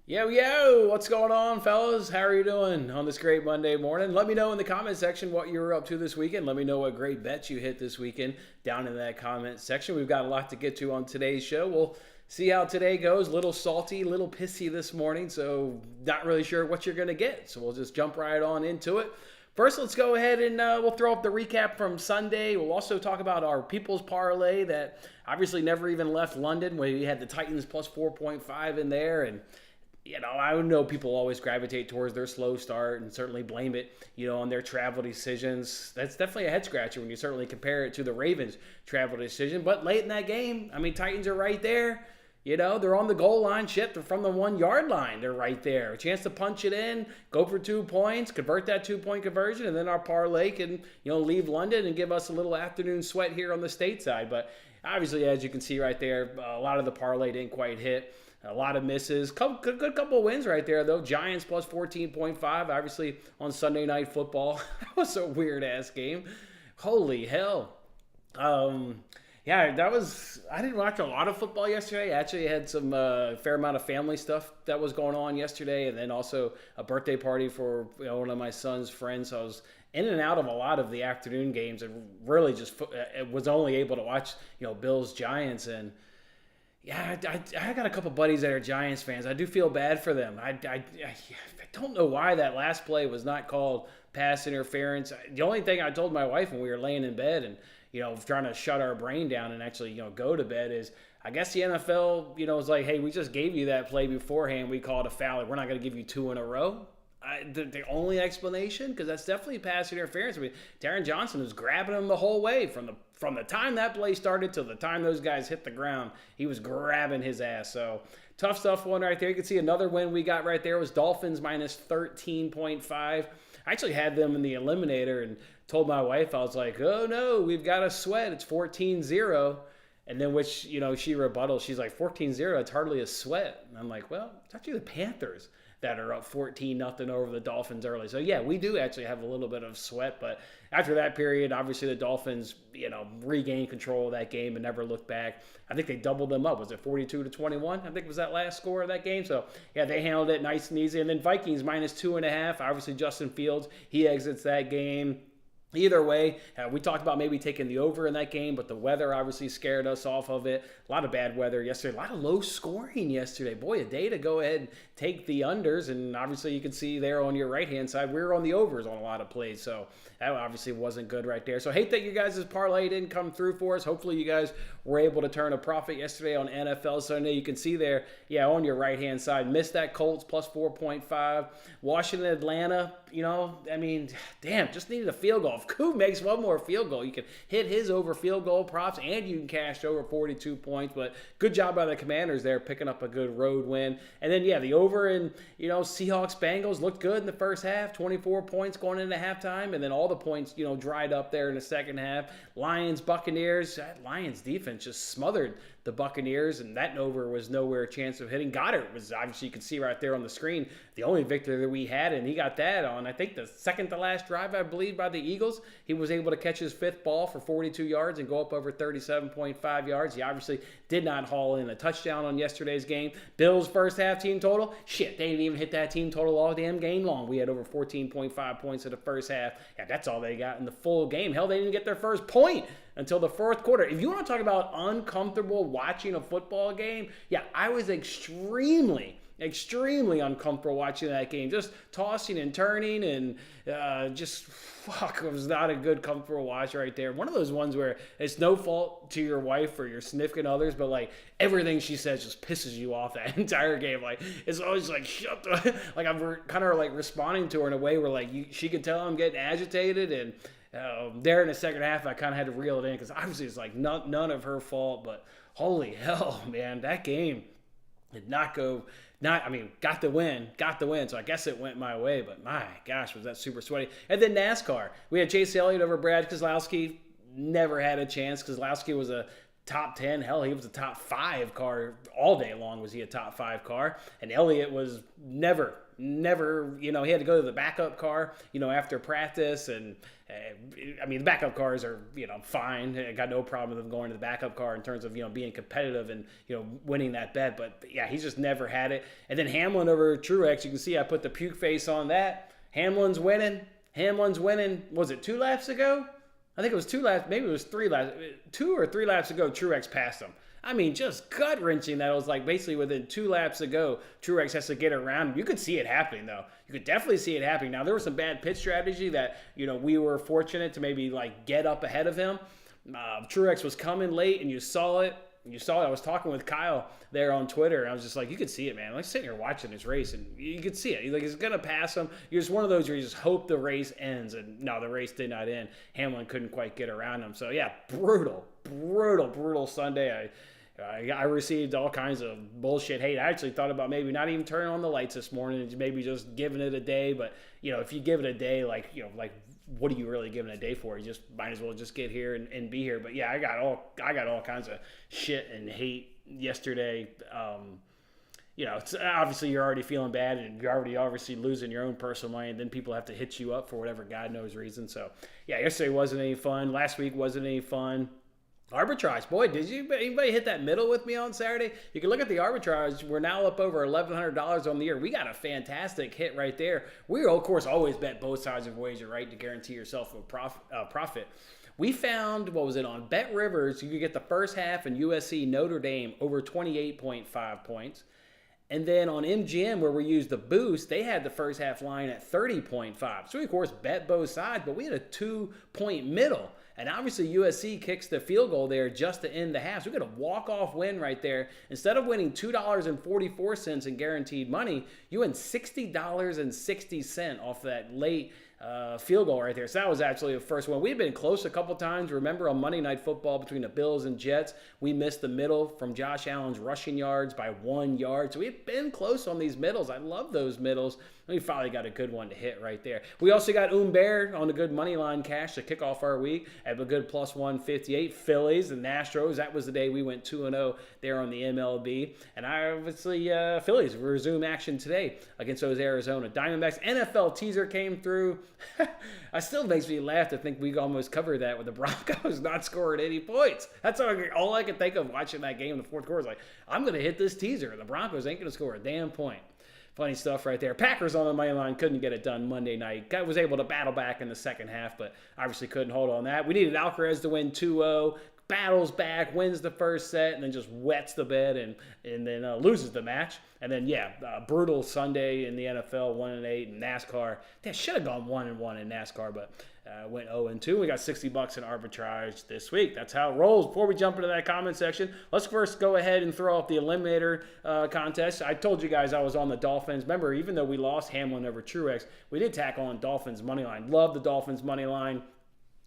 Yo, what's going on, fellas? How are you doing on this great Monday morning? Let me know in the comment section what you were up to this weekend. Let me know what great bets you hit this weekend down in that comment section. We've got a lot to get to on today's show. We'll see how today goes. A little salty, a little pissy this morning, so not really sure what you're going to get. So we'll just jump right on into it. First, let's go ahead and we'll throw up the recap from Sunday. We'll also talk about our People's Parlay that obviously never even left London. We had the Titans plus 4.5 in there, and I know people always gravitate towards their slow start and certainly blame it, on their travel decisions. That's definitely a head scratcher when you certainly compare it to the Ravens' travel decision. But late in that game, Titans are right there. They're on the goal line. Shit, they're from the 1 yard line. They're right there. A chance to punch it in, go for 2 points, convert that 2-point conversion, and then our parlay can, leave London and give us a little afternoon sweat here on the stateside. But obviously, as you can see right there, a lot of the parlay didn't quite hit. A lot of misses. Good couple of wins right there, though. Giants plus 14.5, obviously, on Sunday Night Football. That was a weird-ass game. Holy hell. I didn't watch a lot of football yesterday. I actually had some fair amount of family stuff that was going on yesterday, and then also a birthday party for one of my son's friends. So I was in and out of a lot of the afternoon games and really just was only able to watch, Bills-Giants. And yeah, I got a couple buddies that are Giants fans. I do feel bad for them. I don't know why that last play was not called pass interference. The only thing I told my wife when we were laying in bed and, trying to shut our brain down and actually, go to bed is I guess the NFL, was like, hey, we just gave you that play beforehand. We called a foul. We're not going to give you 2 in a row. The only explanation, because that's definitely pass interference. Taron Johnson was grabbing him the whole way from the time that play started till the time those guys hit the ground. He was grabbing his ass. So tough stuff one right there. You can see another win we got right there was Dolphins minus 13.5. I actually had them in the eliminator and told my wife, I was like, oh no, we've got a sweat. It's 14-0. And then which, she rebutted. She's like, 14-0, it's hardly a sweat. And I'm like, well, it's actually the Panthers that are up 14-0 over the Dolphins early. So, yeah, we do actually have a little bit of sweat. But after that period, obviously the Dolphins, regained control of that game and never looked back. I think they doubled them up. Was it 42-21? I think was that last score of that game. So, yeah, they handled it nice and easy. And then Vikings minus 2.5. Obviously, Justin Fields, he exits that game. Either way, we talked about maybe taking the over in that game, but the weather obviously scared us off of it. A lot of bad weather yesterday. A lot of low scoring yesterday. Boy, a day to go ahead and take the unders. And obviously you can see there on your right-hand side, we were on the overs on a lot of plays. So that obviously wasn't good right there. So I hate that you guys' parlay didn't come through for us. Hopefully you guys were able to turn a profit yesterday on NFL Sunday. You can see there, on your right-hand side, missed that Colts plus 4.5. Washington, Atlanta, damn, just needed a field goal. If Koo makes one more field goal, you can hit his over field goal props and you can cash over 42 points. But good job by the Commanders there, picking up a good road win. And then, the over in, Seahawks-Bengals looked good in the first half, 24 points going into halftime. And then all the points, dried up there in the second half. Lions-Buccaneers, that Lions defense just smothered the Buccaneers, and that over was nowhere a chance of hitting. Goddard was, obviously, you can see right there on the screen, the only victory that we had, and he got that on, I think, the second to last drive, I believe, by the Eagles. He was able to catch his 5th ball for 42 yards and go up over 37.5 yards. He obviously did not haul in a touchdown on yesterday's game. Bills' first half team total, shit, they didn't even hit that team total all damn game long. We had over 14.5 points in the first half. Yeah, that's all they got in the full game. Hell, they didn't get their first point until the fourth quarter. If you want to talk about uncomfortable watching a football game, I was extremely uncomfortable watching that game. Just tossing and turning and it was not a good, comfortable watch right there. One of those ones where it's no fault to your wife or your significant others, but like everything she says just pisses you off that entire game. Like it's always like, shut the, like I'm kind of like responding to her in a way where like she could tell I'm getting agitated. And there in the second half, I kind of had to reel it in because obviously it's like none of her fault, but holy hell, man, that game did not go. Got the win. So I guess it went my way, but my gosh, was that super sweaty. And then NASCAR. We had Chase Elliott over Brad Keselowski. Never had a chance. Keselowski was a top 10. Hell, he was a top 5 car all day long. Was he a top 5 car? And Elliott was never, he had to go to the backup car, after practice. And the backup cars are, fine. I got no problem with them going to the backup car in terms of, being competitive and, winning that bet. But yeah, he's just never had it. And then Hamlin over Truex, you can see I put the puke face on that. Hamlin's winning. Was it 2 laps ago? I think it was 2 laps. Maybe it was 3 laps. 2 or 3 laps ago, Truex passed him. Just gut-wrenching that. It was like basically within 2 laps ago, Truex has to get around him. You could see it happening, though. You could definitely see it happening. Now, there was some bad pit strategy that, we were fortunate to maybe, get up ahead of him. Truex was coming late, and you saw it. I was talking with Kyle there on Twitter, and I was just like, you could see it, man. Sitting here watching this race, and you could see it. He's going to pass him. You're just one of those where you just hope the race ends, and no, the race did not end. Hamlin couldn't quite get around him. So, yeah, brutal Sunday. I received all kinds of bullshit hate. I actually thought about maybe not even turning on the lights this morning and maybe just giving it a day. But, if you give it a day, what are you really giving a day for? You just might as well just get here and be here. But yeah, I got all kinds of shit and hate yesterday. It's obviously you're already feeling bad and you're already obviously losing your own personal money, and then people have to hit you up for whatever God knows reason. So yeah, yesterday wasn't any fun. Last week wasn't any fun. Arbitrage, boy, did anybody hit that middle with me on Saturday? You can look at the arbitrage. We're now up over $1,100 on the year. We got a fantastic hit right there. We, of course, always bet both sides of a wager, right, to guarantee yourself a profit. We found, on Bet Rivers, you could get the first half in USC Notre Dame over 28.5 points. And then on MGM, where we used the boost, they had the first half line at 30.5. So we, of course, bet both sides, but we had a 2-point middle. And obviously USC kicks the field goal there just to end the half. So we got a walk-off win right there. Instead of winning $2.44 in guaranteed money, you win $60.60 off that late field goal right there. So that was actually the first one. We've been close a couple times. Remember on Monday Night Football between the Bills and Jets, we missed the middle from Josh Allen's rushing yards by 1 yard. So we've been close on these middles. I love those middles. We finally got a good one to hit right there. We also got Bear on a good money line cash to kick off our week at a good plus 158. Phillies and Astros. That was the day we went 2-0 there on the MLB. And obviously Phillies resume action today against those Arizona Diamondbacks. NFL teaser came through. It still makes me laugh to think we almost covered that with the Broncos not scoring any points. That's all I could think of watching that game in the fourth quarter. Like, I'm going to hit this teaser. The Broncos ain't going to score a damn point. Funny stuff right there. Packers on the money line couldn't get it done Monday night. Was able to battle back in the second half, but obviously couldn't hold on that. We needed Alcaraz to win 2-0. Battles back, wins the first set, and then just wets the bed and then loses the match. And then, brutal Sunday in the NFL, 1-8 in NASCAR. They should have gone 1-1 in NASCAR, but went 0-2. We got $60 in arbitrage this week. That's how it rolls. Before we jump into that comment section, let's first go ahead and throw up the Eliminator contest. I told you guys I was on the Dolphins. Remember, even though we lost Hamlin over Truex, we did tackle on Dolphins money line. Love the Dolphins money line.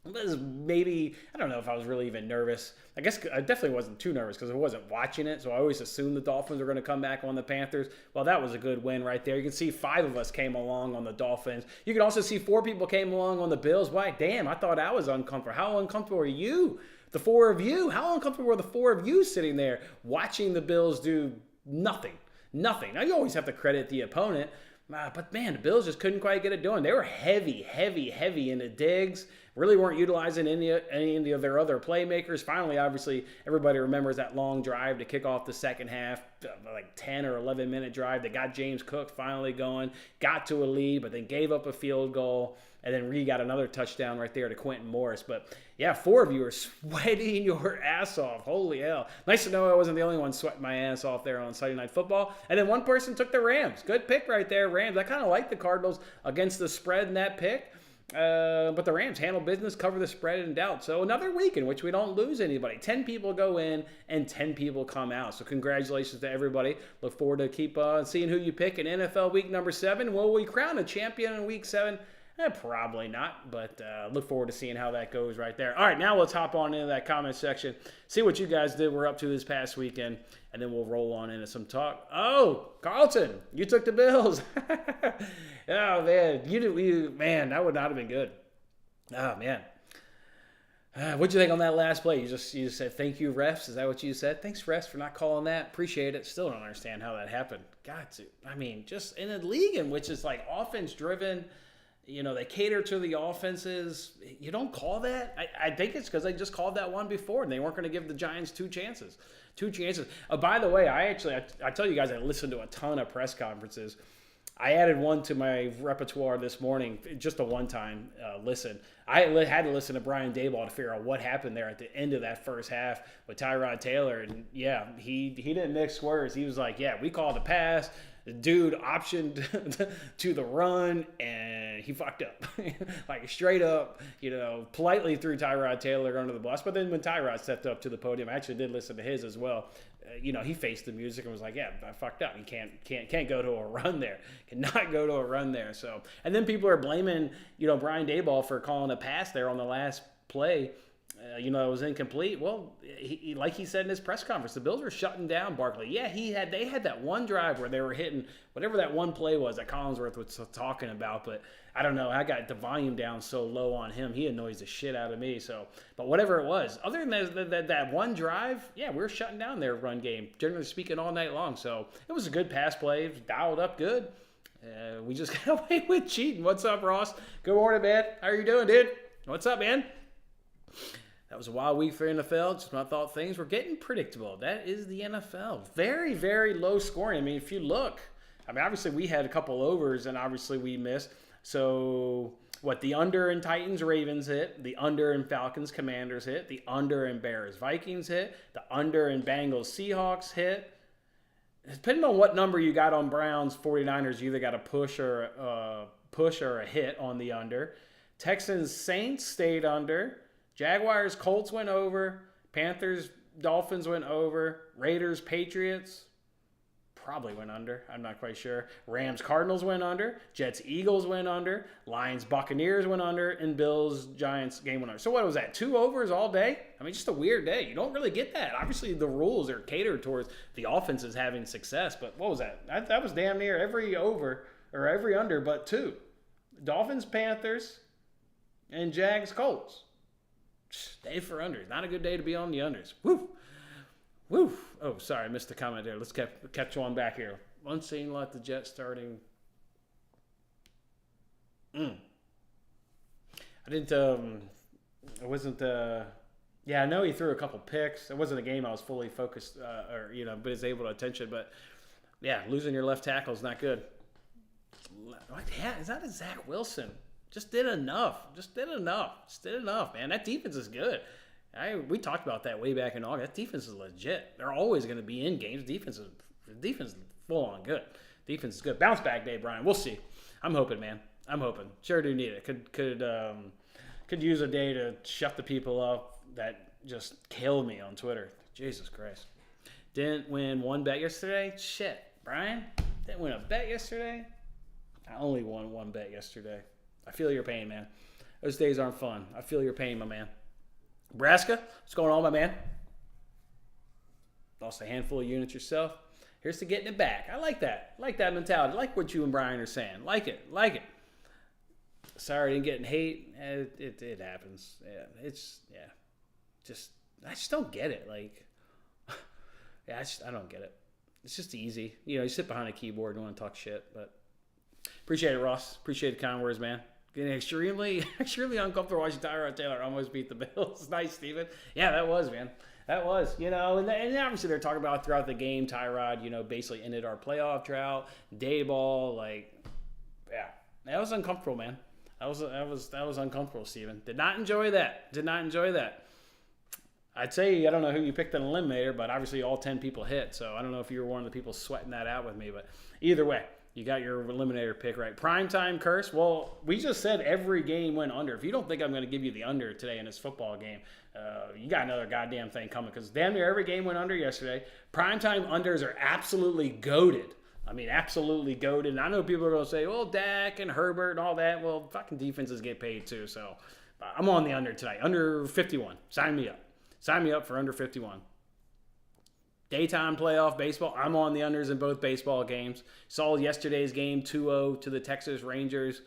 Maybe, I don't know if I was really even nervous. I guess I definitely wasn't too nervous because I wasn't watching it, so I always assumed the Dolphins were going to come back on the Panthers. Well, that was a good win right there. You can see 5 of us came along on the Dolphins. You can also see 4 people came along on the Bills. Why? Damn, I thought I was uncomfortable. How uncomfortable are you? The 4 of you? How uncomfortable were the 4 of you sitting there watching the Bills do nothing? Now, you always have to credit the opponent. But, man, the Bills just couldn't quite get it done. They were heavy in the digs. Really weren't utilizing any of their other playmakers. Finally, obviously, everybody remembers that long drive to kick off the second half, like 10 or 11-minute drive that got James Cook finally going, got to a lead, but then gave up a field goal, and then Reed got another touchdown right there to Quentin Morris. But, yeah, 4 of you are sweating your ass off. Holy hell. Nice to know I wasn't the only one sweating my ass off there on Sunday Night Football. And then one person took the Rams. Good pick right there, Rams. I kind of like the Cardinals against the spread in that pick. But the Rams handle business, cover the spread in doubt. So another week in which we don't lose anybody. 10 people go in and 10 people come out. So congratulations to everybody. Look forward to keep seeing who you pick in NFL week number 7. Will we crown a champion in week 7? Probably not, but look forward to seeing how that goes right there. All right, now let's hop on into that comment section, see what you guys were up to this past weekend, and then we'll roll on into some talk. Oh, Carlton, you took the Bills. Oh, man, man, that would not have been good. Oh, man. What'd you think on that last play? You just said thank you, refs. Is that what you said? Thanks, refs, for not calling that. Appreciate it. Still don't understand how that happened. Got to. I mean, just in a league in which it's like offense driven. They cater to the offenses. You don't call that? I think it's because they just called that one before, and they weren't going to give the Giants two chances. By the way, I tell you guys, I listened to a ton of press conferences. I added one to my repertoire this morning, just a one-time listen. I had to listen to Brian Daboll to figure out what happened there at the end of that first half with Tyrod Taylor. And, yeah, he didn't mix words. He was like, yeah, we called a pass. The dude optioned to the run, and he fucked up. Like, straight up, politely threw Tyrod Taylor under the bus. But then when Tyrod stepped up to the podium, I actually did listen to his as well. He faced the music and was like, yeah, I fucked up. You can't go to a run there. Cannot go to a run there. So, and then people are blaming, Brian Daboll for calling a pass there on the last play. It was incomplete. Well, like he said in his press conference, the Bills were shutting down Barkley. Yeah, they had that one drive where they were hitting whatever that one play was that Collinsworth was talking about. But I don't know. I got the volume down so low on him. He annoys the shit out of me. So, but whatever it was, other than that one drive, yeah, we were shutting down their run game, generally speaking, all night long. So it was a good pass play. It was dialed up good. We just got away with cheating. What's up, Ross? Good morning, man. How are you doing, dude? What's up, man? That was a wild week for NFL. Just when I thought things were getting predictable. That is the NFL. Very, very low scoring. I mean, if you look, obviously we had a couple overs and obviously we missed. So, the under in Titans-Ravens hit, the under in Falcons-Commanders hit, the under in Bears-Vikings hit, the under in Bengals-Seahawks hit. Depending on what number you got on Browns-49ers, you either got a push or a hit on the under. Texans-Saints stayed under. Jaguars-Colts went over. Panthers-Dolphins went over. Raiders-Patriots probably went under. I'm not quite sure. Rams-Cardinals went under. Jets-Eagles went under. Lions-Buccaneers went under. And Bills-Giants game went under. So what was that? 2 overs all day? Just a weird day. You don't really get that. Obviously, the rules are catered towards the offenses having success. But what was that? That was damn near every over or every under but 2. Dolphins-Panthers and Jags-Colts. Day for unders. Not a good day to be on the unders. Woo. Woo. Oh, sorry. I missed the comment there. Let's catch one back here. Unseen lot the Jets starting. I didn't, I wasn't, I know he threw a couple picks. It wasn't a game I was fully focused, but is able to attention. But, yeah, losing your left tackle is not good. Is that a Zach Wilson? Just did enough, man. That defense is good. We talked about that way back in August. That defense is legit. They're always going to be in games. Defense is full on good. Defense is good. Bounce back day, Brian. We'll see. I'm hoping, man. Sure do need it. Could use a day to shut the people up that just kill me on Twitter. Jesus Christ. Didn't win one bet yesterday. Shit, Brian. Didn't win a bet yesterday. I only won one bet yesterday. I feel your pain, man. Those days aren't fun. I feel your pain, my man. Nebraska, what's going on, my man? Lost a handful of units yourself. Here's to getting it back. I like that. I like that mentality. I like what you and Brian are saying. Like it. Sorry I didn't get in hate. It happens. Yeah, I just don't get it. I don't get it. It's just easy. You sit behind a keyboard and want to talk shit, but appreciate it, Ross. Appreciate the kind words, man. Getting extremely, extremely uncomfortable watching Tyrod Taylor almost beat the Bills. Nice, Steven. Yeah, that was, man. That was, and obviously they're talking about throughout the game, Tyrod, basically ended our playoff drought. Dayball, that was uncomfortable, man. That was uncomfortable, Steven. Did not enjoy that. I'd say, I don't know who you picked an eliminator, but obviously all 10 people hit, so I don't know if you were one of the people sweating that out with me, but either way. You got your eliminator pick right. Primetime curse. Well, we just said every game went under. If you don't think I'm going to give you the under today in this football game, you got another goddamn thing coming because damn near every game went under yesterday. Primetime unders are absolutely goated. Absolutely goated. And I know people are going to say, well, Dak and Herbert and all that. Well, fucking defenses get paid too. So I'm on the under tonight. Under 51. Sign me up. Sign me up for under 51. Daytime playoff baseball, I'm on the unders in both baseball games. Saw yesterday's game 2-0 to the Texas Rangers.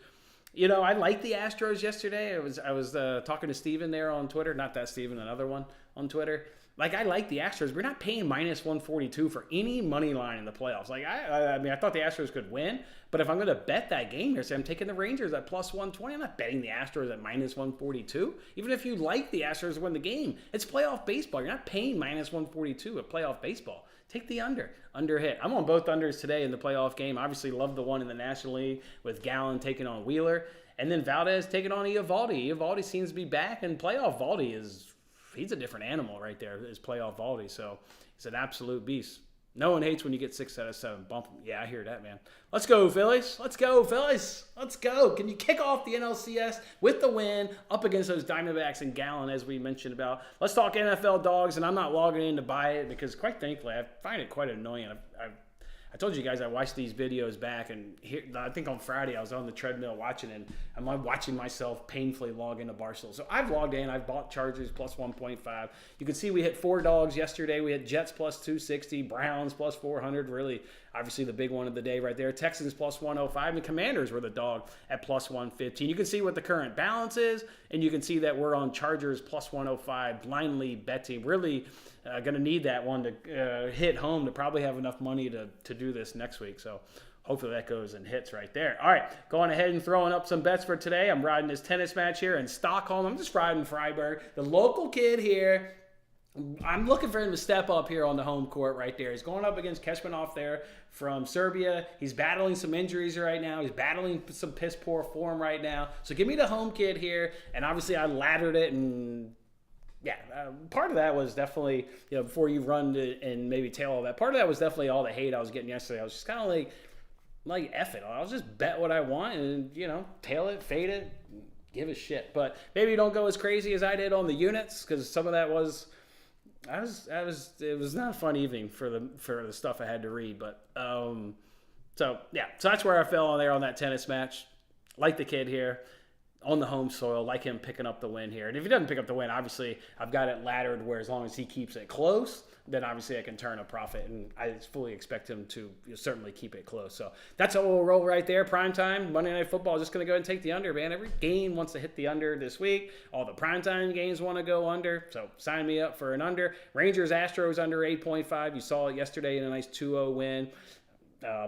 I liked the Astros yesterday. I was talking to Steven there on Twitter. Not that Steven, another one on Twitter. Like, I like the Astros. We're not paying minus 142 for any money line in the playoffs. Like, I mean, I thought the Astros could win, but if I'm going to bet that game here, say I'm taking the Rangers at plus 120. I'm not betting the Astros at minus 142. Even if you like the Astros to win the game, it's playoff baseball. You're not paying minus 142 at playoff baseball. Take the under hit. I'm on both unders today in the playoff game. Obviously, love the one in the National League with Gallen taking on Wheeler. And then Valdez taking on Eovaldi. Eovaldi seems to be back, and playoff Valdi he's a different animal right there, is playoff Valdi. So he's an absolute beast. No one hates when you get 6 out of 7. Bump him. Yeah, I hear that, man. Let's go, Phillies. Let's go, Phillies. Let's go. Can you kick off the NLCS with the win up against those Diamondbacks and Gallen, as we mentioned about? Let's talk NFL dogs, and I'm not logging in to buy it because, quite thankfully, I find it quite annoying. I told you guys I watched these videos back, and I think on Friday I was on the treadmill watching, and I'm watching myself painfully log into Barstool. So I've logged in. I've bought Chargers plus 1.5. You can see we hit 4 dogs yesterday. We hit Jets plus 260, Browns plus 400. Really, obviously the big one of the day right there. Texans plus 105, and Commanders were the dog at plus 115. You can see what the current balance is, and you can see that we're on Chargers plus 105, blindly betting. Really going to need that one to hit home to probably have enough money to do this next week. So hopefully that goes and hits right there. All right, going ahead and throwing up some bets for today. I'm riding this tennis match here in Stockholm. I'm just riding Freiburg. The local kid here, I'm looking for him to step up here on the home court right there. He's going up against Keshmanov there from Serbia. He's battling some injuries right now. He's battling some piss poor form right now. So give me the home kid here. And obviously I laddered it, and yeah, part of that was definitely, before you run and maybe tail all that, part of that was definitely all the hate I was getting yesterday. I was just kind of like, F it. I'll just bet what I want and, tail it, fade it, give a shit. But maybe you don't go as crazy as I did on the units, because some of that was, it was not a fun evening for the stuff I had to read. But, so that's where I fell on there on that tennis match. Like the kid here on the home soil, like him picking up the win here. And if he doesn't pick up the win, obviously I've got it laddered where as long as he keeps it close, then obviously I can turn a profit, and I fully expect him to certainly keep it close. So that's how we'll roll right there. Primetime, Monday Night Football, just going to go ahead and take the under, man. Every game wants to hit the under this week. All the primetime games want to go under, so sign me up for an under. Rangers, Astros under 8.5. You saw it yesterday in a nice 2-0 win.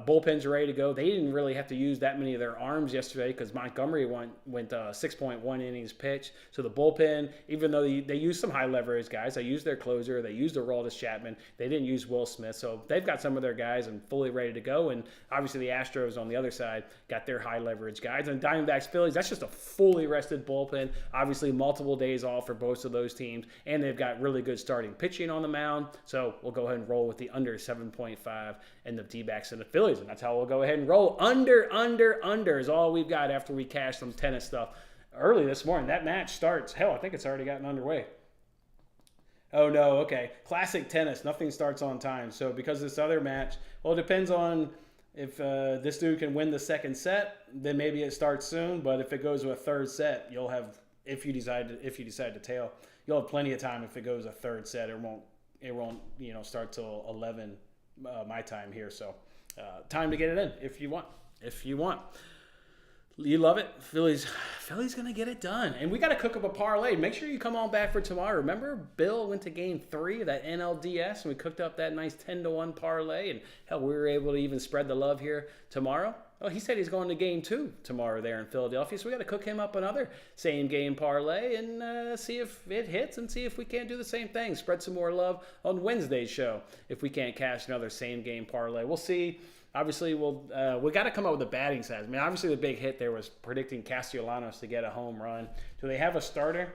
Bullpens are ready to go. They didn't really have to use that many of their arms yesterday because Montgomery went 6.1 innings pitch. So the bullpen, even though they used some high leverage guys, they used their closer, they used Aroldis Chapman, they didn't use Will Smith. So they've got some of their guys and fully ready to go. And obviously the Astros on the other side got their high leverage guys. And Diamondbacks, Phillies, that's just a fully rested bullpen. Obviously multiple days off for both of those teams. And they've got really good starting pitching on the mound. So we'll go ahead and roll with the under 7.5 and the D-backs and the Phillies, and that's how we'll go ahead and roll. Under is all we've got after we cash some tennis stuff early this morning. That match starts. Hell, I think it's already gotten underway. Oh, no, okay. Classic tennis. Nothing starts on time. So because this other match, well, it depends on if this dude can win the second set, then maybe it starts soon. But if it goes to a third set, you'll have, if you decide to tail, you'll have plenty of time if it goes a third set. It won't start till 11 my time here. So time to get it in if you want. You love it. Philly's going to get it done. And we got to cook up a parlay. Make sure you come on back for tomorrow. Remember, Bill went to game 3 of that NLDS, and we cooked up that nice 10-1 parlay. And hell, we were able to even spread the love here tomorrow. Oh, he said he's going to game 2 tomorrow there in Philadelphia. So we got to cook him up another same game parlay and see if it hits and see if we can't do the same thing. Spread some more love on Wednesday's show if we can't cash another same game parlay. We'll see. Obviously, we got to come up with a batting size. I mean, obviously the big hit there was predicting Castellanos to get a home run. Do they have a starter?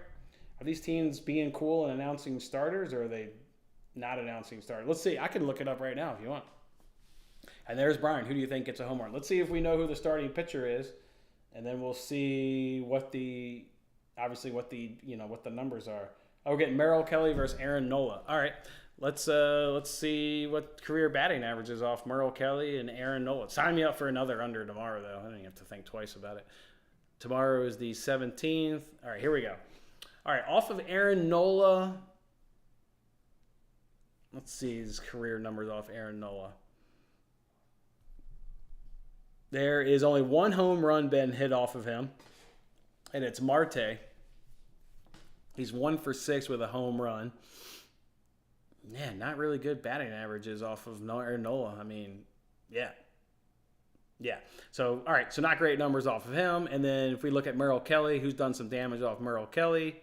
Are these teams being cool and announcing starters, or are they not announcing starters? Let's see. I can look it up right now if you want. And there's Brian. Who do you think gets a home run? Let's see if we know who the starting pitcher is, and then we'll see what the numbers are. Oh, we're getting Merrill Kelly versus Aaron Nola. All right. Let's see what career batting average is off Merrill Kelly and Aaron Nola. Sign me up for another under tomorrow, though. I don't even have to think twice about it. Tomorrow is the 17th. All right, here we go. All right, off of Aaron Nola. Let's see his career numbers off Aaron Nola. There is only one home run been hit off of him, and it's Marte. He's 1 for 6 with a home run. Yeah, not really good batting averages off of Nola. I mean, yeah. Yeah. So, all right. So, not great numbers off of him. And then if we look at Merrill Kelly, who's done some damage off Merrill Kelly.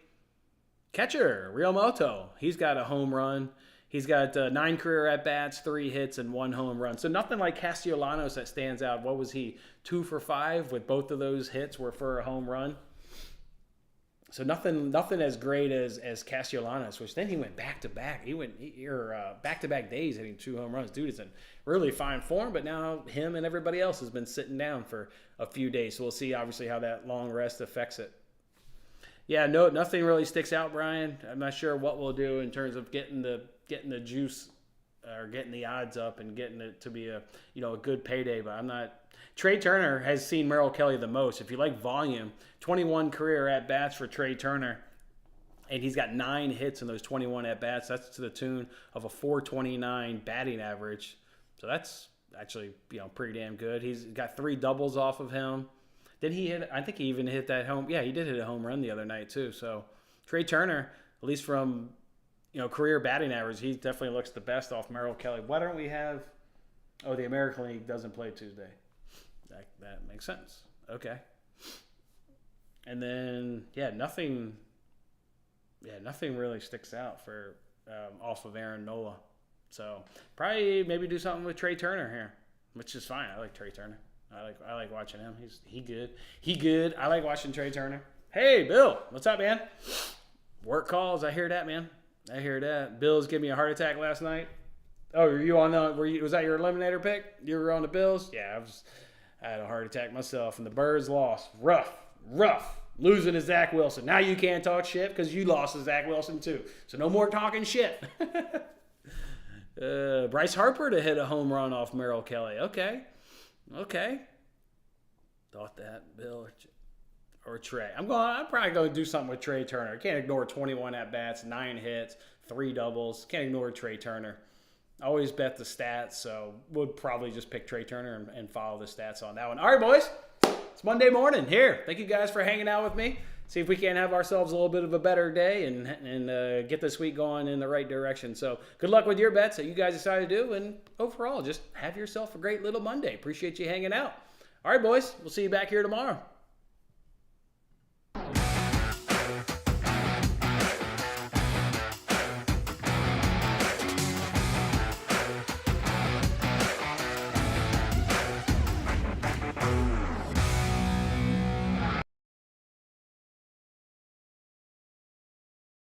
Catcher, Realmuto. He's got a home run. He's got 9 career at-bats, 3 hits, and 1 home run. So, nothing like Castellanos that stands out. What was he? 2 for 5 with both of those hits were for a home run. So nothing as great as Castellanos, which then he went back-to-back. He went back-to-back days hitting 2 home runs. Dude is in really fine form, but now him and everybody else has been sitting down for a few days. So we'll see, obviously, how that long rest affects it. Yeah, no, nothing really sticks out, Brian. I'm not sure what we'll do in terms of getting the juice or getting the odds up and getting it to be a good payday, but I'm not. Trey Turner has seen Merrill Kelly the most. If you like volume, 21 career at-bats for Trey Turner, and he's got 9 hits in those 21 at-bats. That's to the tune of a .429 batting average. So that's actually pretty damn good. He's got 3 doubles off of him. Did he hit? I think he even hit that home. Yeah, he did hit a home run the other night too. So Trey Turner, at least from career batting average, he definitely looks the best off Merrill Kelly. Why don't we have? Oh, the American League doesn't play Tuesday. That makes sense. Okay. And then nothing really sticks out for off of Aaron Nola. So probably maybe do something with Trey Turner here, which is fine. I like Trey Turner. I like watching him. He good. I like watching Trey Turner. Hey, Bill, what's up, man? Work calls. I hear that, man. I hear that. Bills gave me a heart attack last night. Oh, were you on the? Was that your eliminator pick? You were on the Bills? Yeah, I had a heart attack myself, and the Birds lost. Rough. Losing to Zach Wilson. Now you can't talk shit because you lost to Zach Wilson too. So no more talking shit. Bryce Harper to hit a home run off Merrill Kelly. Okay. Thought that, Bill or Trey. I'm probably going to do something with Trey Turner. Can't ignore 21 at-bats, 9 hits, 3 doubles. Can't ignore Trey Turner. I always bet the stats, so would probably just pick Trey Turner and follow the stats on that one. All right, boys. It's Monday morning here. Thank you guys for hanging out with me. See if we can have ourselves a little bit of a better day and get this week going in the right direction. So good luck with your bets that you guys decide to do. And overall, just have yourself a great little Monday. Appreciate you hanging out. All right, boys. We'll see you back here tomorrow.